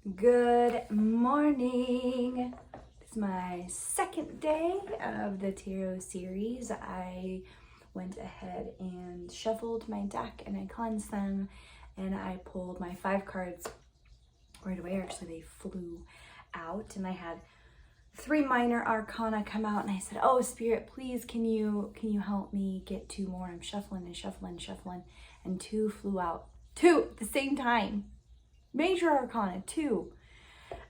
Good morning. It's my second day of the tarot series. I went ahead and shuffled my deck and I cleansed them and I pulled my 5 cards right away. Actually, they flew out and I had 3 minor arcana come out and I said, "Oh, Spirit, please, can you help me get 2 more?" I'm shuffling and 2 flew out. 2 at the same time. Major arcana, 2.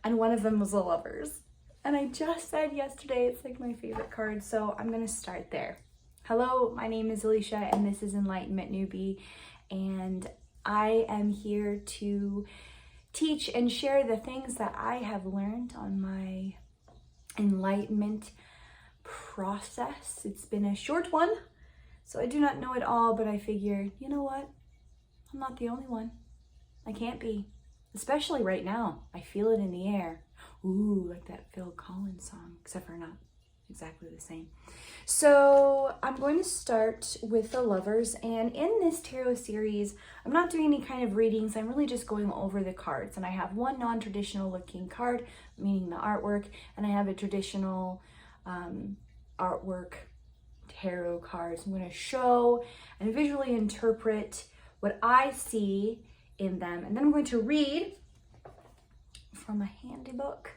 And one of them was the Lovers. And I just said yesterday, it's like my favorite card, so I'm gonna start there. Hello, my name is Alicia and this is Enlightenment Newbie. And I am here to teach and share the things that I have learned on my enlightenment process. It's been a short one, so I do not know it all, but I figured, you know what? I'm not the only one. I can't be. Especially right now. I feel it in the air. Ooh, like that Phil Collins song, except for not exactly the same. So I'm going to start with the Lovers, and in this tarot series, I'm not doing any kind of readings. I'm really just going over the cards, and I have one non-traditional looking card, meaning the artwork, and I have a traditional artwork tarot cards. I'm going to show and visually interpret what I see in them, and then I'm going to read from a handy book.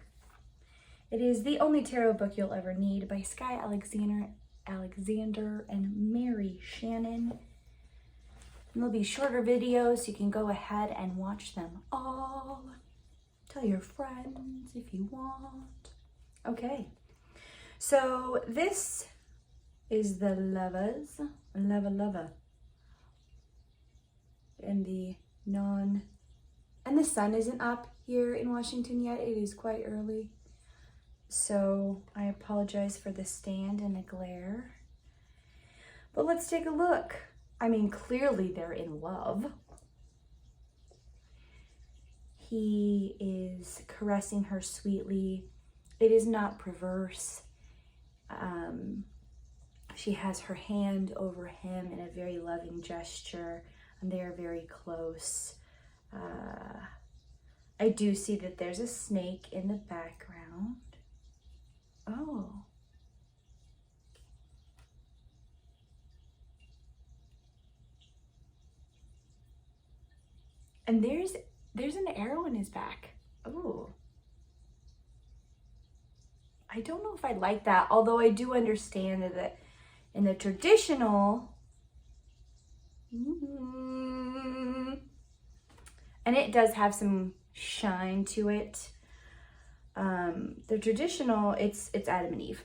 It is The Only Tarot Book You'll Ever Need by Sky Alexander and Mary Shannon. And there'll be shorter videos, so you can go ahead and watch them all. Tell your friends if you want. Okay, so this is the Lovers, Lover, and and the sun isn't up here in Washington yet. It is quite early, so I apologize for the stand and the glare, but let's take a look. I mean, clearly they're in love. He is caressing her sweetly. It is not perverse. She has her hand over him in a very loving gesture, and they are very close. I do see that there's a snake in the background. Oh. And there's an arrow in his back. Oh. I don't know if I like that, although I do understand that in the traditional, and it does have some shine to it. The traditional, it's Adam and Eve.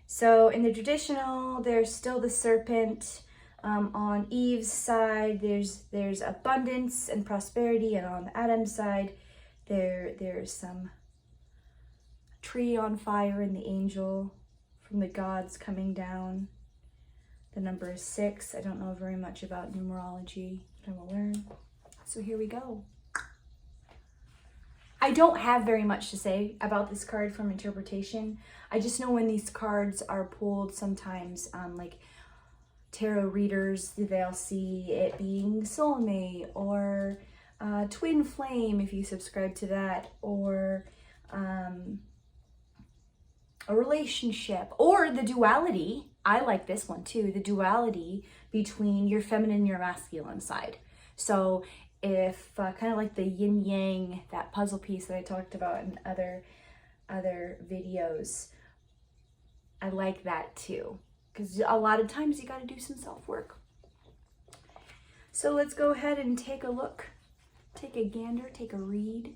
So in the traditional, there's still the serpent. On Eve's side, there's abundance and prosperity, and on Adam's side, there's some tree on fire and the angel from the gods coming down. The number is 6. I don't know very much about numerology, but I will learn. So here we go. I don't have very much to say about this card from interpretation. I just know when these cards are pulled, sometimes like tarot readers, they'll see it being soulmate or twin flame if you subscribe to that, or a relationship, or the duality. I like this one too, the duality between your feminine and your masculine side. So if kind of like the yin yang, that puzzle piece that I talked about in other videos, I like that too, because a lot of times you got to do some self-work. So let's go ahead and take a look, take a gander, take a read.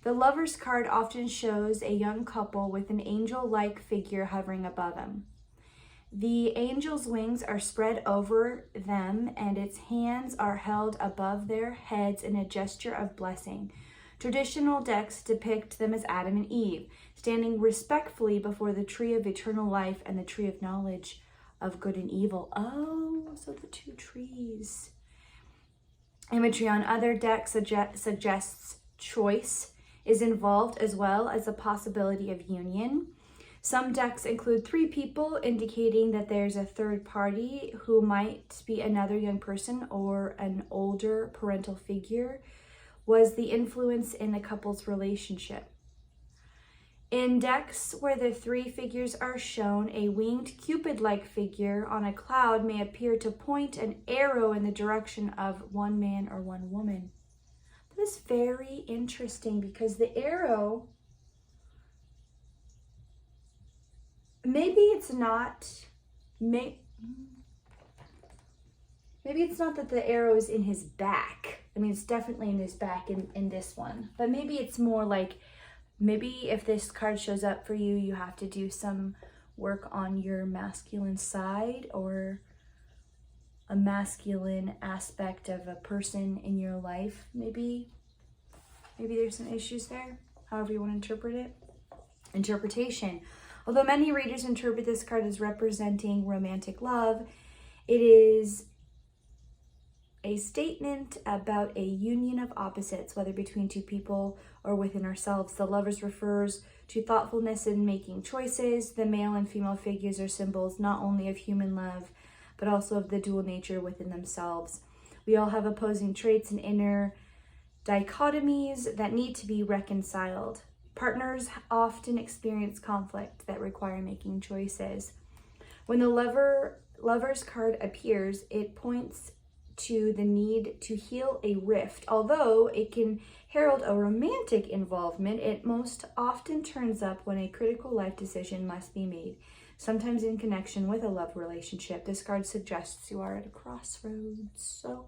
The Lovers card often shows a young couple with an angel-like figure hovering above them. The angel's wings are spread over them and its hands are held above their heads in a gesture of blessing. Traditional decks depict them as Adam and Eve, standing respectfully before the tree of eternal life and the tree of knowledge of good and evil. Oh, so the 2 trees. Imagery on other decks suggests choice is involved, as well as the possibility of union. Some decks include 3 people, indicating that there's a third party who might be another young person or an older parental figure. was the influence in the couple's relationship. In decks where the three figures are shown, a winged Cupid-like figure on a cloud may appear to point an arrow in the direction of one man or one woman. That is very interesting because the arrow, maybe it's not that the arrow is in his back. I mean, it's definitely in his back in this one, but maybe it's more like, maybe if this card shows up for you, you have to do some work on your masculine side or a masculine aspect of a person in your life. Maybe there's some issues there, however you want to interpret it. Interpretation. Although many readers interpret this card as representing romantic love, it is a statement about a union of opposites, whether between two people or within ourselves. The Lovers refers to thoughtfulness in making choices. The male and female figures are symbols not only of human love, but also of the dual nature within themselves. We all have opposing traits and inner dichotomies that need to be reconciled. Partners often experience conflict that require making choices. When the Lover's card appears, it points to the need to heal a rift. Although it can herald a romantic involvement, it most often turns up when a critical life decision must be made, sometimes in connection with a love relationship. This card suggests you are at a crossroads. So,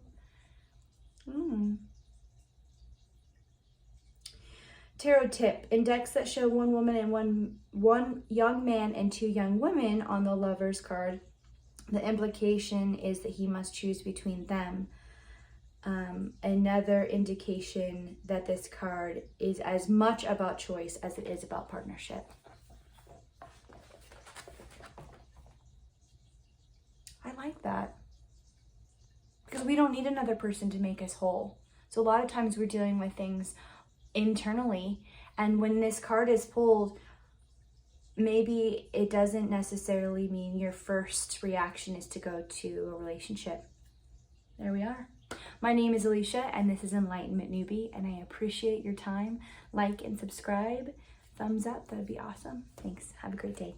Tarot tip. In decks that show one woman and one young man and two young women on the Lover's card, the implication is that he must choose between them. Another indication that this card is as much about choice as it is about partnership. I like that. Because we don't need another person to make us whole. So a lot of times we're dealing with things internally, and when this card is pulled, maybe it doesn't necessarily mean your first reaction is to go to a relationship. There we are. My name is Alicia, and this is Enlightenment Newbie, and I appreciate your time. Like and subscribe. Thumbs up, that'd be awesome. Thanks. Have a great day.